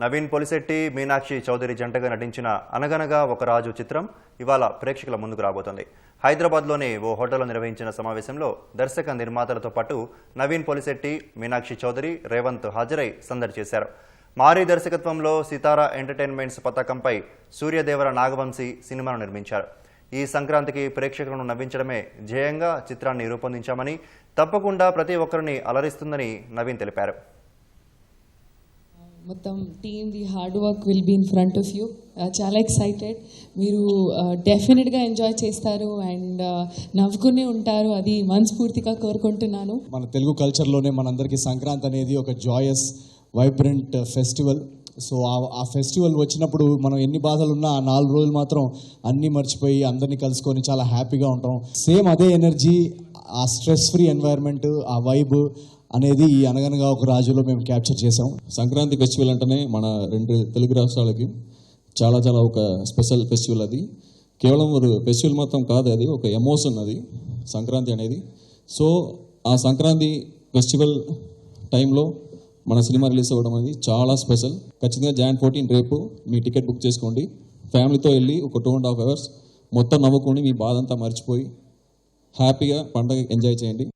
నవీన్ పొలిశెట్టి, మీనాక్షి చౌదరి జంటగా నటించిన అనగనగా ఒక రాజు చిత్రం ఇవాళ ప్రేక్షకుల ముందుకు రాబోతోంది. హైదరాబాద్లోని ఓ హోటల్లో నిర్వహించిన సమావేశంలో దర్శక నిర్మాతలతో పాటు నవీన్ పొలిశెట్టి, మీనాక్షి చౌదరి, రేవంత్ హాజరై సందడి చేశారు. మారీ దర్శకత్వంలో సితారా ఎంటర్టైన్మెంట్స్ పతాకంపై సూర్యదేవర నాగవంశీ సినిమాను నిర్మించారు. ఈ సంక్రాంతికి ప్రేక్షకులను నవ్వించడమే ధ్యేయంగా చిత్రాన్ని రూపొందించామని, తప్పకుండా ప్రతి ఒక్కరిని అలరిస్తుందని నవీన్ తెలిపారు. మొత్తం team the hard work will be in front of you. చాలా ఎక్సైటెడ్. మీరు డెఫినెట్గా ఎంజాయ్ చేస్తారు అండ్ నవ్వుకునే ఉంటారు. అది మనస్ఫూర్తిగా కోరుకుంటున్నాను. మన తెలుగు కల్చర్లోనే మనందరికీ సంక్రాంతి అనేది ఒక జాయస్ వైబ్రెంట్ ఫెస్టివల్. సో ఆ ఫెస్టివల్ వచ్చినప్పుడు మనం ఎన్ని బాధలు ఉన్నా ఆ 4 రోజులు మాత్రం అన్నీ మర్చిపోయి అందరినీ కలుసుకొని చాలా హ్యాపీగా ఉంటాం. సేమ్ అదే ఎనర్జీ, ఆ స్ట్రెస్ ఫ్రీ ఎన్వైర్న్మెంట్, ఆ వైబ్ అనేది ఈ అనగనగా ఒక రాజులో మేము క్యాప్చర్ చేసాం. సంక్రాంతి ఫెస్టివల్ అంటేనే మన 2 తెలుగు రాష్ట్రాలకి చాలా ఒక స్పెషల్ ఫెస్టివల్. అది కేవలం ఒక ఫెస్టివల్ మొత్తం కాదు, అది ఒక ఎమోషన్ అది సంక్రాంతి అనేది. సో ఆ సంక్రాంతి ఫెస్టివల్ టైంలో మన సినిమా రిలీజ్ అవ్వడం అనేది చాలా స్పెషల్. ఖచ్చితంగా Jan 14 రేపు మీ టికెట్ బుక్ చేసుకోండి. ఫ్యామిలీతో వెళ్ళి ఒక 2.5 hours మొత్తం నవ్వుకొని మీ బాధ అంతా మర్చిపోయి హ్యాపీగా పండగ ఎంజాయ్ చేయండి.